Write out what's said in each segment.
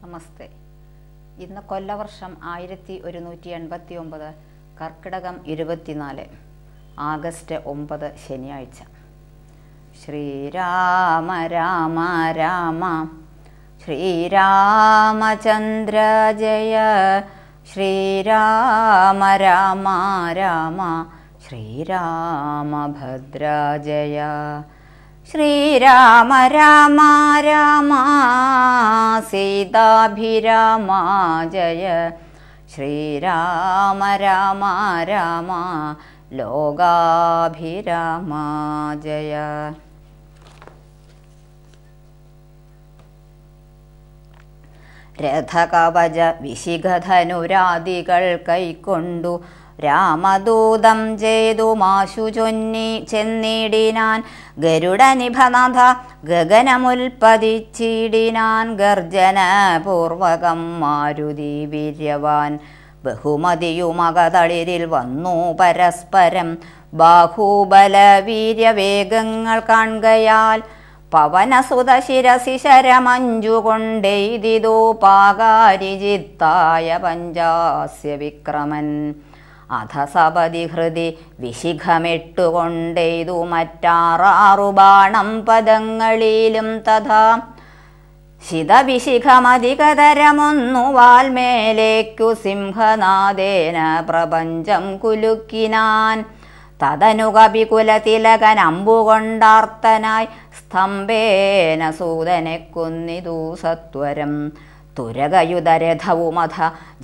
നമസ്തേ. ഇന്ന് കൊല്ലവർഷം 1189 കർക്കിടകം 24 ആഗസ്റ്റ് 9 ശനിയാഴ്ച. ശ്രീരാമ രാമ രാമ ശ്രീരാമചന്ദ്ര ജയ ശ്രീരാമ രാമ രാമ ശ്രീരാമഭദ്ര ജയ ശ്രീരാമ രാമ രാമ സീതാഭിരാമ ജയ ശ്രീരാമ രാമ രാമ ലോകാഭിരാമ ജയ. രഥകവച വിശിഖധനുരാദികൾ കൈക്കൊണ്ടു രാമദൂതം ചെയ്തുമാശു ചെന്നിടിനാൻ. ഗരുഡനിഭനാഥ ഗഗനമുൽപ്പതിച്ചിടിനാൻ. ഗർജനപൂർവകം മാരുതി വീര്യവാൻ ബഹുമതിയുമകതളിരിൽ വന്നു പരസ്പരം. ബാഹുബല വീര്യവേഗങ്ങൾ കാൺകയാൽ പവനസുത ശിരസി ശരമഞ്ചുകൊണ്ടെയ്തിതു പാകാരിജിത്തായ പഞ്ചാസ്യ വിക്രമൻ. അധസപതി ഹൃദി വിശിഖമെട്ടുകൊണ്ടെയ്തു മറ്റാറാറു ബാണം പദങ്ങളിലും തഥാ. ശിതവിശിഖമധികതരമൊന്നു വാൽമേലേക്കു സിംഹനാദേന പ്രപഞ്ചം കുലുക്കിനാൻ. തദനു കപികുലതിലകൻ അമ്പുകൊണ്ടാർത്തനായി സ്തംഭേന സൂതനെ കൊന്നിതു സത്വരം. തുരകയുധരഥവുമധ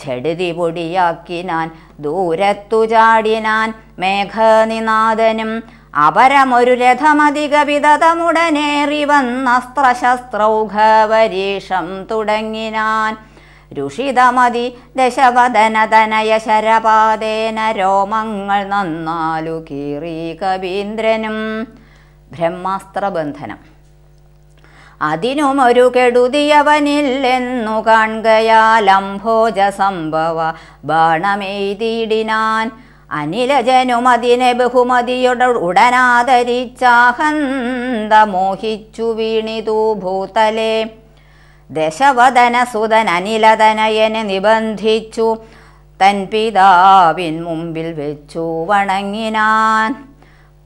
ഝടിതി പൊടിയാക്കിനാൻ. ദൂരത്തു ചാടിനാൻ മേഘനിനാദനും. അപരമൊരു രഥമധികവിതമുടനേറി വന്നസ്ത്രശസ്ത്രൗഘവരീഷം തുടങ്ങിനാൻ. രുഷിതമതി ദശവദനതനയ ശരപാദേന രോമങ്ങൾ നന്നാലു കീറി കവീന്ദ്രനും. ബ്രഹ്മാസ്ത്രബന്ധനം. അതിനുമൊരു കെടുതിയവനില്ലെന്നു കാൺകയാൽ അംഭോജ സംഭവ ബാണമെയ്തിടിനാൻ. അനിലജനുമതിനെ ബഹുമതിയുടെ ഉടനാദരിച്ചാഹന്ത മോഹിച്ചു വീണിതു ഭൂതലേ. ദശവദന സുതൻ അനിലതനയനെ നിബന്ധിച്ചു തൻ പിതാവിൻ മുമ്പിൽ വെച്ചു വണങ്ങിനാൻ.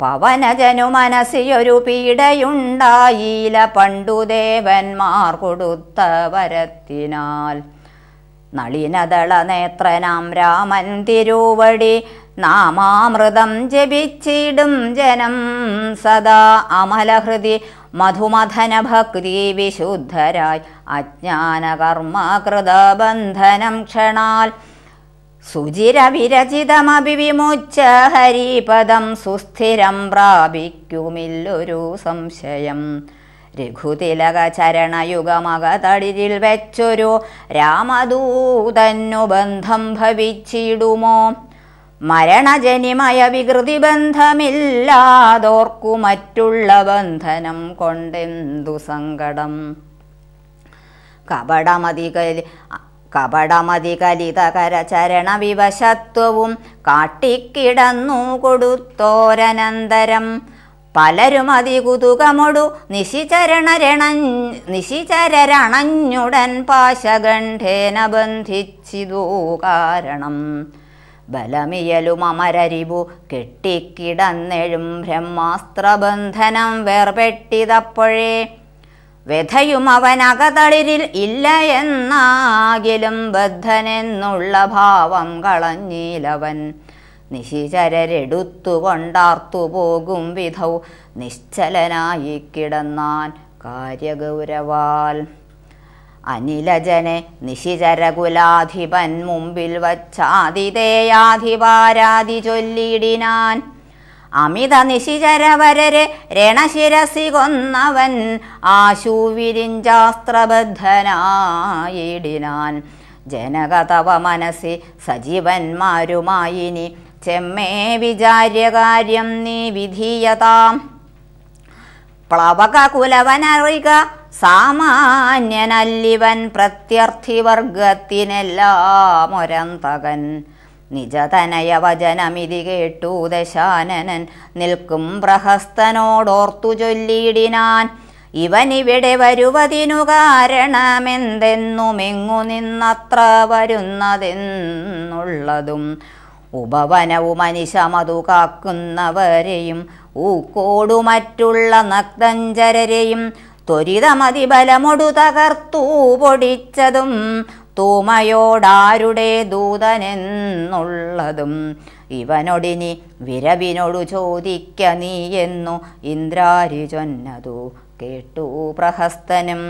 പവനജനു മനസ്സിയൊരു പീഡയുണ്ടായില്ല പണ്ടു ദേവന്മാർ കൊടുത്ത വരത്തിനാൽ. നളിനദള നേത്രനാം രാമൻ തിരുവടി നാമാമൃതം ജപിച്ചിടും ജനം സദാ. അമലഹൃതി മധുമഥന ഭക്തി വിശുദ്ധരായി അജ്ഞാനകർമ്മകൃതബന്ധനം ക്ഷണാൽ. സുചിരവിരചിതമഭിവിമുച്ച ഹരിപദം സുസ്ഥിരം പ്രാപിക്കുമില്ലൊരു സംശയം. രഘുതിലക ചരണയുഗമകതളിരിൽ വെച്ചൊരു രാമദൂതന്നു ബന്ധം ഭവിച്ചിടുമോ? മരണജനിമയ വികൃതി ബന്ധമില്ലാതോർക്കു മറ്റുള്ള ബന്ധനം കൊണ്ടെന്തു സങ്കടം. കപടമതികലിതകര ചരണവിവശത്വവും കാട്ടിക്കിടന്നു കൊടുത്തോരനന്തരം. പലരും അതികുതുകമൊടു നിശിചരണഞ്ഞുടൻ പാശഗണ്ഠേന ബന്ധിച്ചിതു കാരണം. ബലമിയലും അമരരിവു കെട്ടിക്കിടന്നെഴും ബ്രഹ്മാസ്ത്രബന്ധനം വേർപെട്ടിതപ്പോഴേ. വ്യഥയും അവനകതളിരിൽ ഇല്ല എന്നാകിലും ബദ്ധനെന്നുള്ള ഭാവം കളഞ്ഞിലവൻ. നിശിചരരെടുത്തുകൊണ്ടാർത്തു പോകും വിധൗ നിശ്ചലനായി കിടന്നാൻ കാര്യഗൗരവാൽ. അനിലജനെ നിശിചരകുലാധിപൻ മുമ്പിൽ വച്ചാതിഥേയാധിപാരാതി ചൊല്ലിടിനാൻ. അമിത നിശിചരവരരെ രണശിരസി കൊന്നവൻ ആശുവിരിഞ്ചാസ്ത്രബദ്ധനായിടിനാൻ. ജനകതവ മനസ്സി സജീവന്മാരുമായിനി ചെമ്മേ വിചാര്യകാര്യം നീ വിധീയതാം. പ്ലവകകുലവനറിക സാമാന്യനല്ലിവൻ പ്രത്യർത്ഥിവർഗത്തിനെല്ലാം ഒരന്തകൻ. നിജതനയ വചനമിതി കേട്ടു ദശാനനൻ നിൽക്കും പ്രഹസ്തനോടോർത്തു ചൊല്ലിയിടിനാൻ. ഇവനിവിടെ വരുവതിനു കാരണമെന്തെന്നുമെങ്ങു നിന്നത്ര വരുന്നതെന്നുള്ളതും ഉപവനവും അനിശമതു കാക്കുന്നവരെയും ഊക്കോടു മറ്റുള്ള നഗ്നഞ്ചരരെയും ത്വരിതമതിബലമൊടു തകർത്തു പൊടിച്ചതും തൂമയോടാരുടെ ദൂതനെന്നുള്ളതും ഇവനൊടിനി വിരവിനോടു ചോദിക്ക നീ എന്നു ഇന്ദ്രാരി ചൊന്നതു കേട്ടു പ്രഹസ്തനും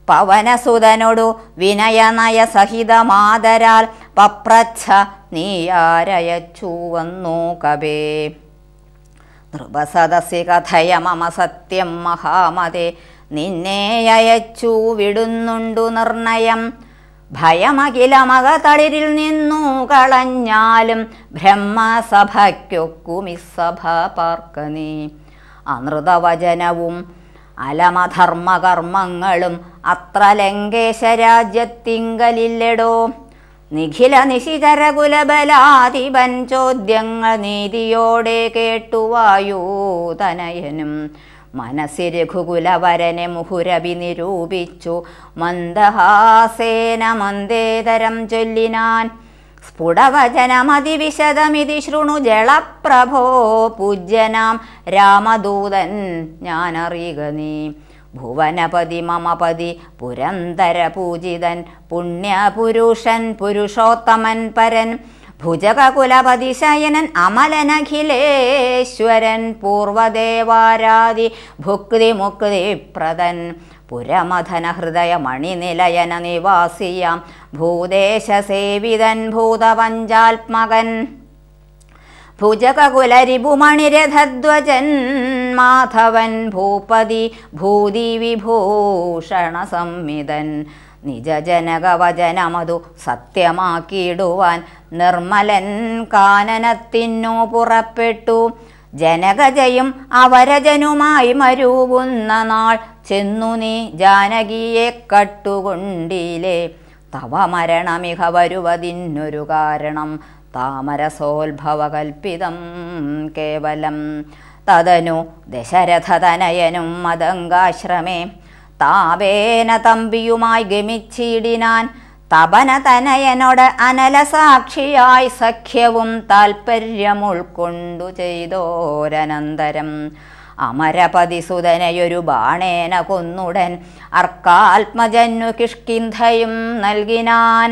പവനസുതനോടു വിനയനയ സഹിതമാദരാൽ പപ്രച്ഛ നീയാരയച്ചു വന്നു കവേ നൃപസദസ്സി കഥയ മമ സത്യം മഹാമതേ നിന്നെ അയച്ചു വിടുന്നുണ്ടു നിർണയം ഭയമഖിലമകതളിരിൽ നിന്നു കളഞ്ഞാലും ബ്രഹ്മസഭയ്ക്കൊക്കുമിസഭ പാർക്ക നീ അനൃതവചനവും അലമധർമ്മകർമ്മങ്ങളും അത്ര ലങ്കേശരാജ്യത്തിങ്കലില്ലെടോ നിഖില നിശിചരകുലബലാധിപൻ ചോദ്യങ്ങൾ നീതിയോടെ കേട്ടുവായൂതനയനും മനസ്സി രഘുകുലവരനെ മുഹുരവി നിരൂപിച്ചു മന്ദഹാസേന മന്ദേതരം ചൊല്ലിനാൻ സ്ഫുടവചനമതിവിശദമിതി ശൃണു ജളപ്രഭോ പൂജ്യനാം രാമദൂതൻ ഞാനറിയുക നീ ഭുവനപതി മമപതി പുരന്തര പൂജിതൻ പുണ്യപുരുഷൻ പുരുഷോത്തമൻ പരൻ ഭുജകുലപതി ശയനൻ അമലനഖിലേശ്വരൻ പൂർവദേവാരാദി ഭുക്തി മുക്തിപ്രദൻ പുരമഥന ഹൃദയ മണിനിലയന നിവാസിയാം ഭൂദേശസേവിതൻ ഭൂതപഞ്ചാത്മകൻ ഭുജകുലരിപുമണിരഥധ്വജൻ മാധവൻ ഭൂപതി ഭൂതി വിഭൂഷണ സംമിതൻ നിജജനകവചനമതു സത്യമാക്കിയിടുവാൻ നിർമ്മലൻ കാനനത്തിനു പുറപ്പെട്ടു ജനകജയും അവരജനുമായി മരുവുന്ന നാൾ ചെന്നു നീ ജാനകിയെ കട്ടുകൊണ്ടിലേ തവ മരണമിഹ വരുവതിനൊരു കാരണം താമരസോത്ഭവകൽപ്പിതം കേവലം തദനു ദശരഥതനയനും മദംഗാശ്രമേ താവേന തമ്പിയുമായി ഗമിച്ചിടിനാൻ തപനതനയനോട് അനലസാക്ഷിയായി സഖ്യവും താൽപര്യമുൾക്കൊണ്ടു ചെയ്തോരനന്തരം അമരപതിസുതനയൊരു ബാണേന കൊന്നുടൻ അർക്കാത്മജന്നു കിഷ്കിന്ധയും നൽകിനാൻ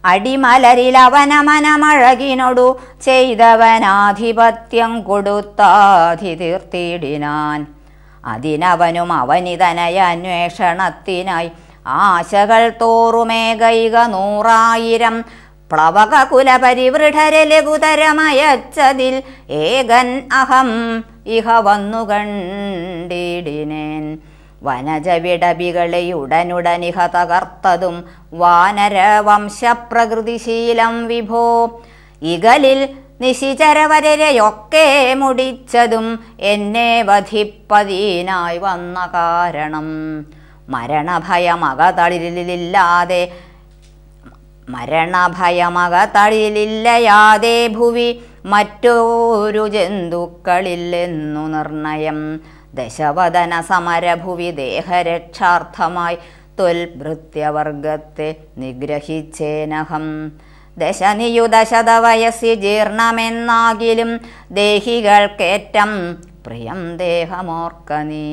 അടിമലരിലവനമനമഴകിനൊടു ചെയ്തവനാധിപത്യം കൊടുത്താധി തീർത്തിടിനാൻ അതിനവനും അവനിതനയ അന്വേഷണത്തിനായി ആശകൾ തോറുമേകൈക 100,000 പ്ലവകുലപരിവൃഢരെ ലഘുതരമയച്ചതിൽ ഏകൻ അഹം ഇഹ വന്നു കണ്ടിടിനേൻ വനജവിടബികളെ ഉടനുടനിഹ തകർത്തതും വാനരവംശപ്രകൃതിശീലം വിഭോ ഇകലിൽ നിശിചരവരരെയൊക്കെ മുടിച്ചതും എന്നെ വധിപ്പതിനായി വന്ന കാരണം മരണഭയമകതളിലില്ലാതെ ഭുവി മറ്റൊരു ജന്തുക്കളില്ലെന്നു നിർണയം ദശവദന സമരഭുവി ദേഹരക്ഷാർത്ഥമായി ത്വൽഭൃത്യവർഗത്തെ നിഗ്രഹിച്ചേനഹം ദശനിയുദശതവയസ്സി ജീർണമെന്നാകിലും ദേഹികൾക്കേറ്റം പ്രിയം ദേഹമോർക്ക നീ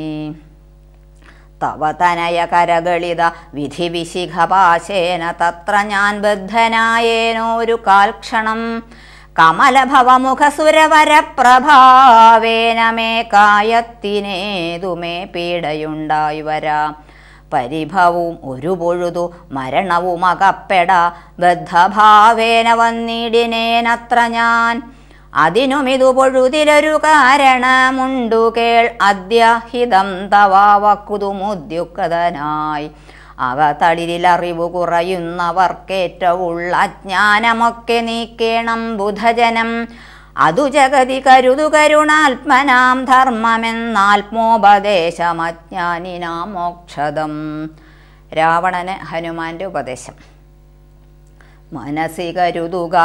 തവ തനയ കരകളിത വിധിവിശിഖപാശേന തത്ര ഞാൻ ബദ്ധനായേനോരു കാൽക്ഷണം കമലഭവമുഖസുരവരപ്രഭാവേന മേ കായത്തിനേതുമേ പീഡയുണ്ടായി വരാ പരിഭവും ഒരു പൊഴുതു മരണവും അകപ്പെടാ ബദ്ധഭാവേന വന്നിടിനേനത്ര ഞാൻ അതിനുമിതു പൊഴുതിലൊരു കാരണമുണ്ടു കേൾ അദ്യഹിതം തവാവക്കുതുമുദ്യുക്തനായി അകതളിരിലറിവു കുറയുന്നവർക്കേറ്റവുള്ള അജ്ഞാനമൊക്കെ നീക്കേണം ബുധജനം അതു ജഗതി കരുതു കരുണാത്മനാം ധർമ്മമെന്നാത്മോപദേശമജ്ഞാനിനാം മോക്ഷദം. രാവണന് ഹനുമാന്റെ ഉപദേശം. മനസ്സി കരുതുക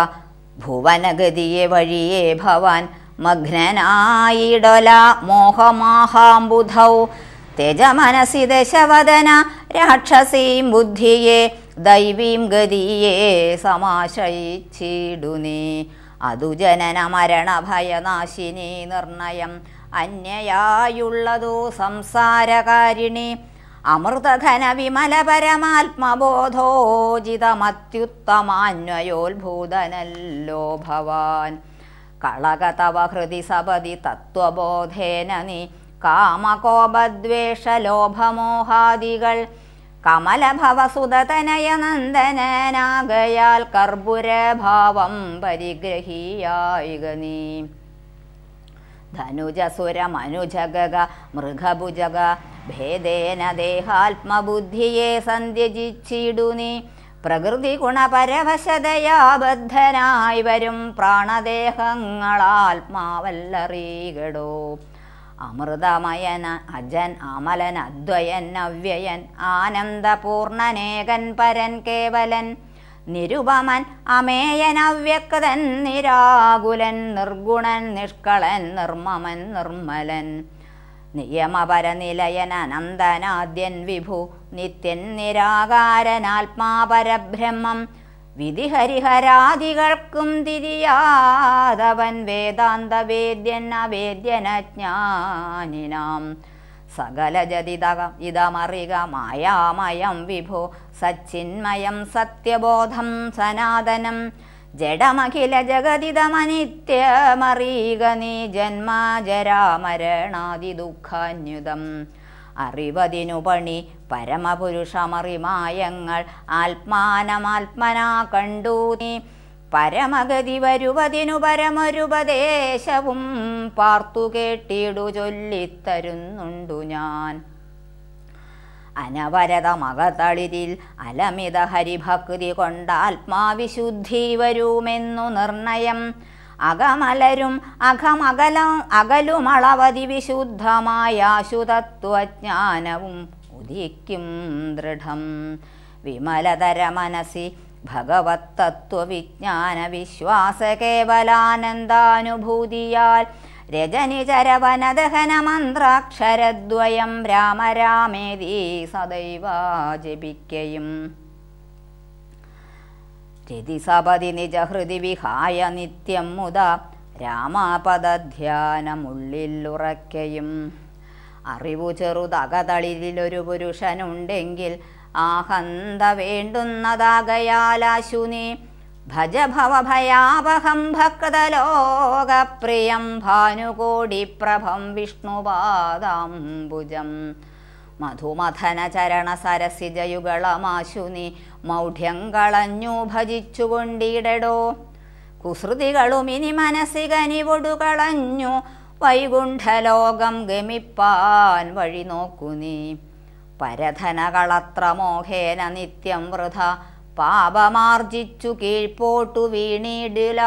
ഭുവനഗതിയെ വഴിയേ ഭവാൻ മഗ്നനായിടല മോഹമാഹാംബുധൗ തേജമനസി ദശവദന രാക്ഷസീം ബുദ്ധിയെ ദൈവീം ഗതിയെ സമാശ്രയിച്ചിടുനീ. അതു ജനന മരണ ഭയനാശിനി നിർണയം അന്യയായുള്ളതോ സംസാരകാരിണി. അമൃതധന വിമല പരമാത്മബോധോജിതമത്യുത്തമാന്വയോത്ഭൂതനല്ലോ ഭവാൻ. കളക തവ ഹൃദി സപതി തത്വബോധേന നീ കാമകോപദ്വേഷലോഭമോഹാദികൾ കമലഭവസുതനയ നന്ദനാകയാൽ കർപ്പുരഭാവം പരിഗ്രഹീയായിക നീ. ധനുജസുരമനുജഗ മൃഗഭുജഗ ഭേദേന ദേഹാത്മബുദ്ധിയെ സന്ധ്യജിച്ചിടുനി. പ്രകൃതി ഗുണപരവശതയാ ബദ്ധനായി വരും പ്രാണദേഹങ്ങളാത്മാവല്ലറികടോ. അമൃതമയൻ അജൻ അമലൻ അദ്വയൻ അവ്യയൻ ആനന്ദപൂർണനേകൻ പരൻ കേവലൻ. നിരുപമൻ അമേയൻ അവ്യക്തൻ നിരാകുലൻ നിർഗുണൻ നിഷ്കളൻ നിർമ്മമൻ നിർമ്മലൻ. നിയമപരനിലയൻ അനന്തനാദ്യൻ വിഭു നിത്യൻ നിരാകാരനാത്മാപരബ്രഹ്മം. വിധിഹരിഹരാദികൾക്കും തിരിയാതവൻ വേദാന്തവേദ്യൻ അവേദ്യനജ്ഞാനിനാം. സകലജതിതക ഇതമറിക മായാമയം വിഭോ സച്ചിന്മയം സത്യബോധം സനാതനം. ജഡമഖില ജഗതിതമനിത്യമറിക നീ ജന്മജരാമരണാദി ദുഃഖാന്യുതം. അറിവതിനു പണി പരമപുരുഷമറിമായങ്ങൾ ആത്മാനമാത്മനാ കണ്ടു നീ. പരമഗതി വരുവതിനു പരമൊരുപദേശവും പാർത്തു കേട്ടിടു ചൊല്ലിത്തരുന്നുണ്ടു ഞാൻ. അനവരതമകതളിരിൽ അലമിത ഹരിഭക്തി കൊണ്ടാത്മാവിശുദ്ധി വരുമെന്നു നിർണയം. അകമലരും അകലുമളവതി വിശുദ്ധമായാശുതത്വജ്ഞാനവും ഉദിക്കും ദൃഢം. വിമലതര മനസി ഭഗവത്തത്വവിജ്ഞാന വിശ്വാസ കേവലാനന്ദാനുഭൂതിയാൽ രജനിചരവനദഹന മന്ത്രാക്ഷരദ്വയം രാമരാമേതി സദൈവ ജപിക്കയും. രതിസപതി നിജഹൃതി വിഹായ നിത്യം മുത രാമപദധ്യാനമുള്ളിലുറയ്ക്കയും. അറിവു ചെറുതകതളിരിലൊരു പുരുഷനുണ്ടെങ്കിൽ ആഹന്ത വേണ്ടുന്നതാകയാലാശു നീ. ഭജ ഭവഭയാപഹം ഭക്തലോകപ്രിയം ഭാനുകോടിപ്രഭം വിഷ്ണുപാദാംബുജം. മധുമഥന ചരണ സരസിജയുഗളമാശു നീ മൗഢ്യം കളഞ്ഞു ഭജിച്ചുകൊണ്ടിടടോ. കുസൃതികളും ഇനി മനസ്സികനിവൊടു കളഞ്ഞു വൈകുണ്ഠലോകം ഗമിപ്പാൻ വഴി നോക്കു നീ. പരധനകളത്ര മോഹേന നിത്യം വൃഥ പാപമാർജിച്ചു കീഴ്പോട്ടു വീണിടില.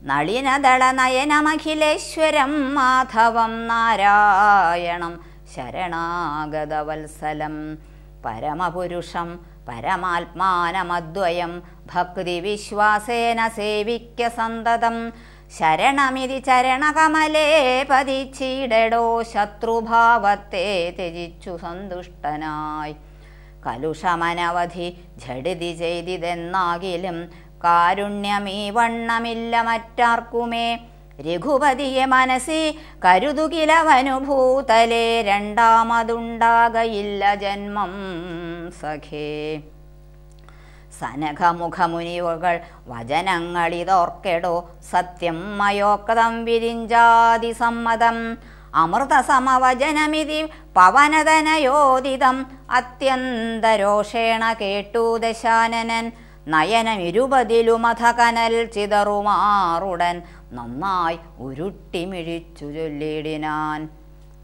നളിനദള നയനമഖിലേശ്വരം മാധവം നാരായണം ശരണാഗതവത്സലം. പരമപുരുഷം പരമാത്മാനമദ്വയം ഭക്തി വിശ്വാസേന സേവിക്ക സന്തതം. ശരണമിതി ചരണകമലേ പതിച്ചിടടോ ശത്രുഭാവത്തെ ത്യജിച്ചു സന്തുഷ്ടനായി. കലുഷമനവധി ഝടിതി ചെയ്തിതെന്നാകിലും കാരുണ്യമീ വണ്ണമില്ല മറ്റാർക്കുമേ. രഘുപതിയെ മനസ്സി കരുതുകിലവനുഭൂതലേ രണ്ടാമതുണ്ടാകയില്ല ജന്മം സഖേ. സനഖമുഖമുനിവുകൾ വചനങ്ങളിതോർക്കെടോ സത്യം മയോക്തം വിരിഞ്ചാതി സമ്മതം. അമൃതസമവചനമിതി പവനതനയോദിതം അത്യന്തരോഷേണ കേട്ടു ദശാനനൻ. നയനമിരുപതിലുമഥ കനൽ ചിതറുമാറുടൻ നന്നായി ഉരുട്ടിമിഴിച്ചു ചൊല്ലിടിനാൻ.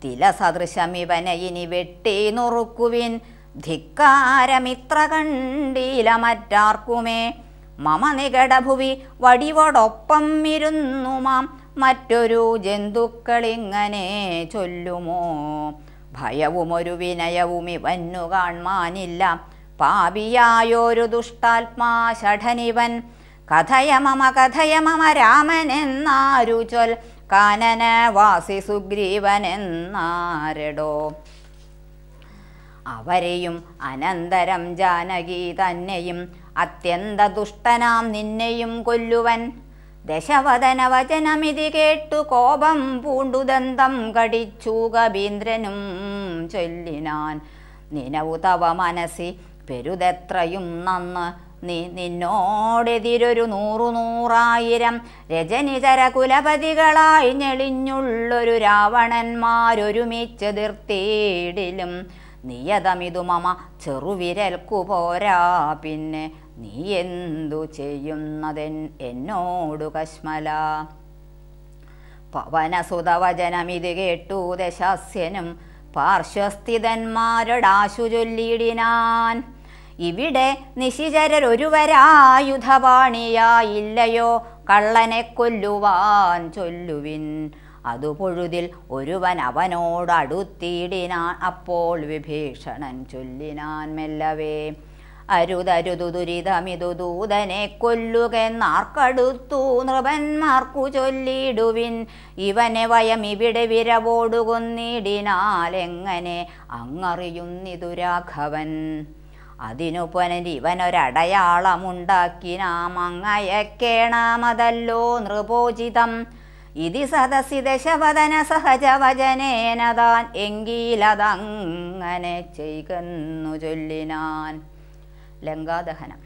തിലസദൃശമിവന ഇനി വെട്ടി നുറുക്കുവിൻ ധിക്കാരമിത്ര കണ്ടീല മറ്റാർക്കുമേ. മമ നികടഭുവി വടിവോടൊപ്പം ഇരുന്നുമാം മറ്റൊരു ജന്തുക്കളിങ്ങനെ ചൊല്ലുമോ. ഭയവും ഒരു വിനയവും ഇവന്നു കാൺമാനില്ല പാപിയായൊരു ദുഷ്ടാത്മാ ഷഠനിവൻ. കഥയ മമ രാമൻ എന്നാരു ചൊൽ കാനനവാസി സുഗ്രീവൻ എന്നാരടോ. അവരെയും അനന്തരം ജാനകി തന്നെയും അത്യന്ത ദുഷ്ടനാം നിന്നെയും കൊല്ലുവൻ. ദശവദന വചനമിതി കേട്ടു കോപം പൂണ്ടു ദന്തം കടിച്ചു കവീന്ദ്രനും ചൊല്ലിനാൻ. നിനവു തവ മനസ്സി പെരുതെത്രയും നന്ന് നിന്നോടെതിരൊരു 100,000 രജനിചര കുലപതികളായി ഞെളിഞ്ഞുള്ളൊരു രാവണന്മാരൊരുമിച്ചെതിർത്തിയിടിലും നിയതമിതു മമ ചെറുവിരൽക്കു പോരാ. പിന്നെ നീ എന്തു ചെയ്യുന്നതെന്നോടു കശ്മല. പവനസുതവചനമിത് കേട്ടു ദശാസ്യനും പാർശ്വസ്ഥിതന്മാരോടാശു ചൊല്ലിയിടിനാൻ. ഇവിടെ നിശിചരൊരുവരായുധപാണിയായില്ലയോ കള്ളനെ കൊല്ലുവാൻ ചൊല്ലുവിൻ. അതു പൊഴുതിൽ ഒരുവൻ അവനോടടുത്തിയിടിനാൻ. അപ്പോൾ വിഭീഷണൻ ചൊല്ലിനാൻ മെല്ലവേ, അരുതരുതു ദുരിതമിതു ദൂതനെ കൊല്ലുകെന്നാർക്കടുത്തു നൃപന്മാർക്കു ചൊല്ലിടുവിൻ. ഇവനെ വയം ഇവിടെ വിരവോടു കൊന്നിടിനാലെങ്ങനെ അങ്ങറിയുന്നിതു രാഘവൻ. അതിനു പുനരി ഇവനൊരടയാളമുണ്ടാക്കിനാം അങ്ങയക്കേണമതല്ലോ നൃപോചിതം. ഇതി സദസി ദശവദന സഹജവചനേന താൻ എങ്കിലതങ്ങനെ ചെയ്കന്നു ചൊല്ലിനാൻ. ലങ്കാദഹനം.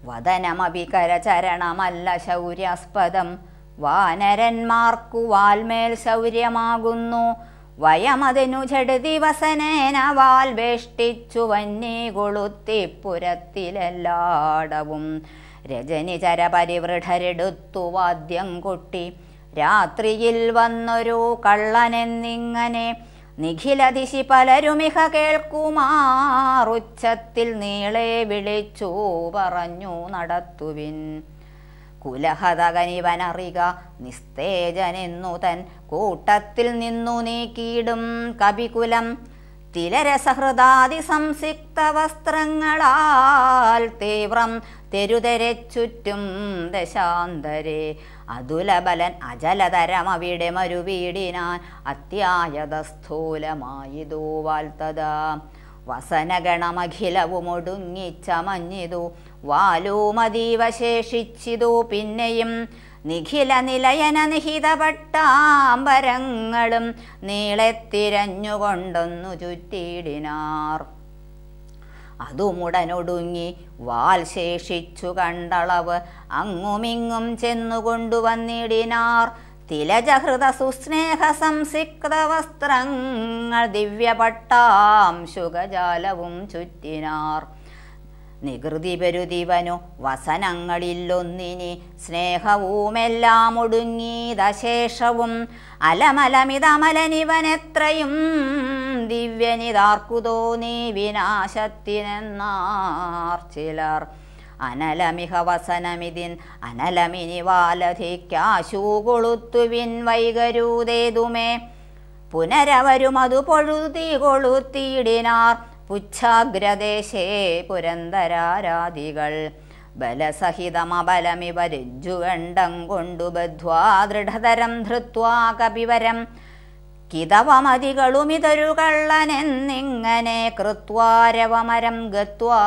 വദനമപി കരചരണമല്ല ശൗര്യാസ്പദം. വാനരന്മാർക്കു വാൽമേൽ ശൗര്യമാകുന്നു. വയമതിനു ജഡദിവസനേന വാൽ വേഷ്ടിച്ചു വന്നി കൊളുത്തി പുരത്തിലെല്ലാടവും. രജനിചര പരിവൃഢരെടുത്തു വാദ്യം കൊട്ടി രാത്രിയിൽ വന്നൊരു കള്ളനെന്നിങ്ങനെ നിഖിലദിശി പലരുമിഹ കേൾക്കുമാറുച്ചത്തിൽ നീളെ വിളിച്ചു പറഞ്ഞു നടത്തുവിൻ. കുലഹതകനിവനറിക നിസ്തേജനെന്നു തൻ കൂട്ടത്തിൽ നിന്നു നീക്കിയിടും കപികുലം. തിലരസഹൃദാതി സംസിക്ത വസ്ത്രങ്ങളാൽ തീവ്രം തെരുതെരെ ചുറ്റും ദശാന്തരെ. അതുലബലൻ അജലതരമവിടെ മരുവീടിനാൻ അത്യായതസ്ഥൂലമായിതു വാൽത്തതാ. വസനഗണമഖിലവുമൊടുങ്ങിച്ചമഞ്ഞിതു വാലൂമതീവശേഷിച്ചിതു. പിന്നെയും നിഖില നിലയന നിഹിതപട്ടാംബരങ്ങളും നീളെ തിരഞ്ഞുകൊണ്ടൊന്നു ചുറ്റിയിടിനാർ. അതുമുടനൊടുങ്ങി വാൽ ശേഷിച്ചു കണ്ടളവ് അങ്ങുമിങ്ങും ചെന്നുകൊണ്ടുവന്നിടിനാർ. തിലജഹൃത സുസ്നേഹ സംസിക്ത വസ്ത്രങ്ങൾ ദിവ്യപട്ടാംശുകജാലവും ചുറ്റിനാർ. നികൃതി പെരുതിവനു വസനങ്ങളില്ലൊന്നിനി സ്നേഹവുമെല്ലാം ഒടുങ്ങിയതശേഷവും. അലമലമിതമലനിവനെത്രയും ദിവ്യനിതാർക്കു തോന്നി വിനാശത്തിനെന്നാർ ചിലർ. അനലമിഹ വസനമിതിൻ അനലമിനി വാലധിക്കാശു കൊളുത്തുവിൻ വൈകരൂതേതുമേ. പുനരവരുമതു പൊഴുതി കൊളുത്തിയിടിനാർ പുച്ഛാഗ്രദേശേ പുരന്തരാരാദികൾ. ബലസഹിതമബലമിവരജ്ജുഗണ്ഡം കൊണ്ടു ബദ്ധ്വാ ദൃഢതരം ധൃത്വാ കപിവരം. കിതവമതികളുമിതൊരു കള്ളനെന്നിങ്ങനെ കൃത്വാരവമരം ഗത്വാ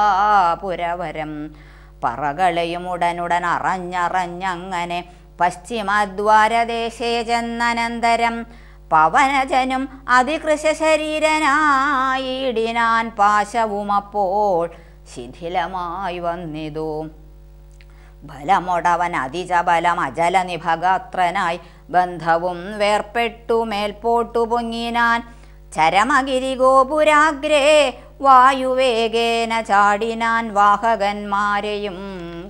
പുരവരം. പറകളെയും ഉടനുടൻ അറിഞ്ഞങ്ങനെ പശ്ചിമദ്വാരദേശേ ചെന്നനന്തരം. പവനജനും അതികൃശരീരനായിടിനാൻ. പാശവുമപ്പോൾ ശിഥിലമായി വന്നിതു. ബലമൊടവൻ അതിജബലം അജല നിഭഗാത്രനായി ബന്ധവും വേർപ്പെട്ടു മേൽപോട്ടു പൊങ്ങിനാൻ. ചരമഗിരി ഗോപുരാഗ്രേ വായുവേഗേന ചാടിനാൻ. വാഹകന്മാരെയും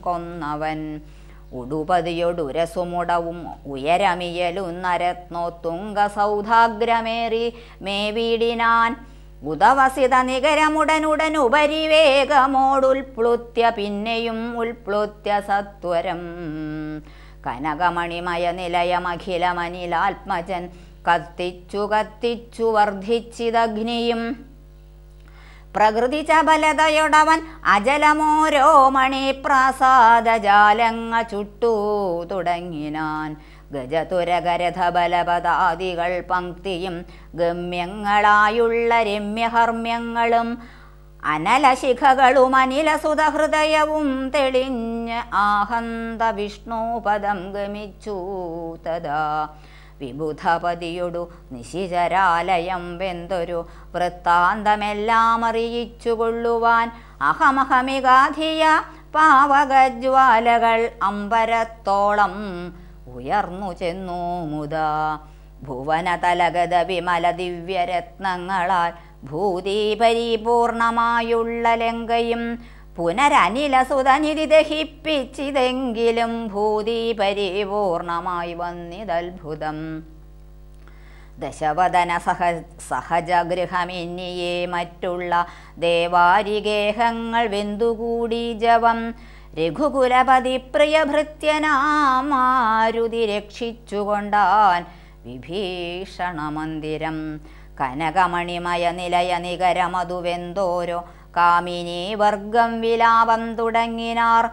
കൊന്നവൻ. ഉടുപതിയൊടുരസുമുടവും ഉയരമിയലുന്നരത്നോത്തുംഗ സൗധാഗ്രമേറി മേവീടിനാൻ. ഉദവസിത നികരമുടനുടൻ ഉപരിവേഗമോടുൽപ്ലുത്യ പിന്നെയും ഉൽപ്ലുത്യ സത്വരം. കനകമണിമയ നിലയമഖിലമനിലാത്മജൻ കത്തിച്ചു കത്തിച്ചു വർദ്ധിച്ചിതഗ്നിയും. പ്രകൃതി ചബലതയൊടവൻ അജലമോരോ മണിപ്രാസാദജാലങ്ങ ചുട്ടു തുടങ്ങിനാൻ. ഗജതുരകരഥബലപദാദികൾ പങ്ക്തിയും ഗമ്യങ്ങളായുള്ള രമ്യഹർമ്മ്യങ്ങളും അനലശിഖകളും അനിലസുതഹൃദയവും തെളിഞ്ഞ് ആഹന്ത വിഷ്ണുപദം ഗമിച്ചു തഥാ വിബുധപതിയൊടു നിശിചരാലയം വെന്തൊരു വൃത്താന്തമെല്ലാം അറിയിച്ചുകൊള്ളുവാൻ അഹമഹമികാധിയ പാവകജ്വാലകൾ അമ്പരത്തോളം ഉയർന്നു ചെന്നു മുതാ ഭുവനതലഗത വിമല ദിവ്യരത്നങ്ങളാൽ ഭൂതി പരിപൂർണമായുള്ള ലങ്കയും പുനരനിലസുതനിധി ദഹിപ്പിച്ചിതെങ്കിലും ഭൂതി പരിപൂർണമായി വന്നിതത്ഭുതം ദശവദന സഹജഗൃഹമിന്നിയേ മറ്റുള്ള ദേവാരിഗേഹങ്ങൾ വെന്തുകൂടി ജവം രഘുകുലപതി പ്രിയഭൃത്യനാമാരുതി രക്ഷിച്ചുകൊണ്ടാൻ വിഭീഷണമന്ദിരം കനകമണിമയ നിലയ നികരമതുവെന്തോരോ കാമിനി വർഗം വിലാപം തുടങ്ങിനാർ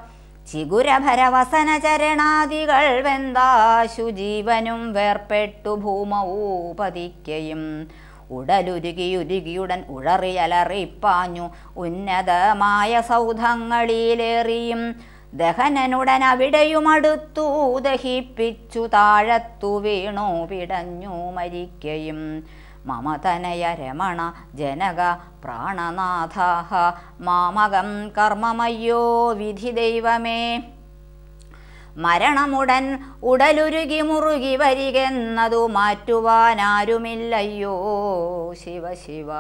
ചിഗുരഭരവസന ചരണാദികൾ വെന്താശു ജീവനും വേർപ്പെട്ടു ഭൂമൗപതിക്കയും ഉടലുരുകിയുരുകിയുടൻ ഉഴറിയലറിപ്പാഞ്ഞു ഉന്നതമായ സൗധങ്ങളിലേറിയും ദഹനനുടൻ അവിടെയുമടുത്തു ദഹിപ്പിച്ചു താഴത്തു വീണു പിടഞ്ഞു മരിക്കയും മമതനയ രമണ ജനക പ്രാണനാഥ മാമകം കർമ്മമയ്യോ വിധി ദൈവമേ മരണമുടൻ ഉടലുരുകി മുറുകി വരികെന്നതു മാറ്റുവാനാരുമില്ലയ്യോ ശിവ ശിവ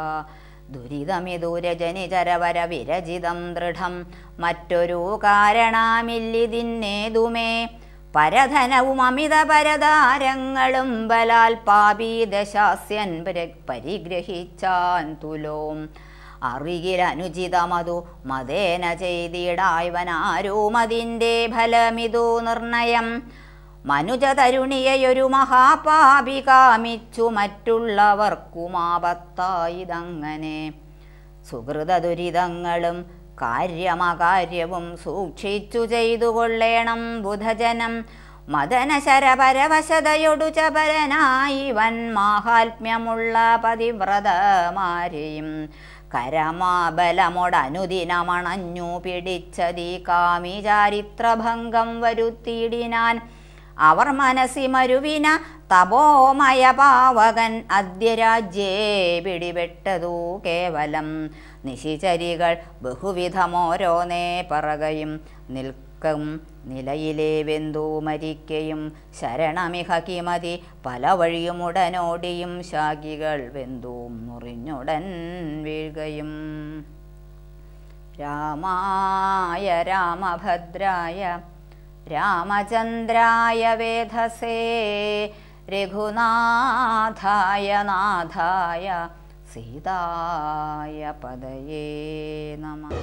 ദുരിതമിതു രജനിചരവര വിരചിതം ദൃഢം മറ്റൊരു കാരണമില്ലിതിന്നേതുമേ പരധനവും അമിത പരതാരങ്ങളും ബലാൽ പാപി ദശാസ്യൻ പരിഗ്രഹിച്ചാൻ തുലോം അറിയിലനുചിതമതു മതേന ചെയ്തിടായവനാരോമതിൻ്റെ ഫലമിതു നിർണയം മനുജ തരുണിയൊരു മഹാപാപി കാമിച്ചു മറ്റുള്ളവർക്കുമാപത്തായിതങ്ങനെ സുഹൃത ദുരിതങ്ങളും കാര്യമകാര്യവും സൂക്ഷിച്ചു ചെയ്തു കൊള്ളേണം ബുധജനം മദനശരപരവശതയൊടു ചപരനായി വൻ മാഹാത്മ്യമുള്ള പതിവ്രതമാരെയും കരമാബലമൊടനുദിനമണഞ്ഞു പിടിച്ചതീ കാമി ചാരിത്രഭംഗം വരുത്തിയിടിനാൻ അവർ മനസ്സി മരുവിന തപോമയ പാവകൻ അദ്യ രാജ്യേ പിടിപെട്ടതു കേവലം നിശിചരികൾ ബഹുവിധമോരോന്നേ പറകയും നിൽക്കും നിലയിലെ വെന്തു മരിക്കയും ശരണമിഹ കിമതി പല വഴിയും ഉടനോടിയും ശാഖികൾ വെന്തും മുറിഞ്ഞുടൻ വീഴുകയും രാമായ രാമഭദ്രായ രാമചന്ദ്രായ വേധസേ രഘുനാഥായ നാഥായ സീതായ പദയേ നമഃ.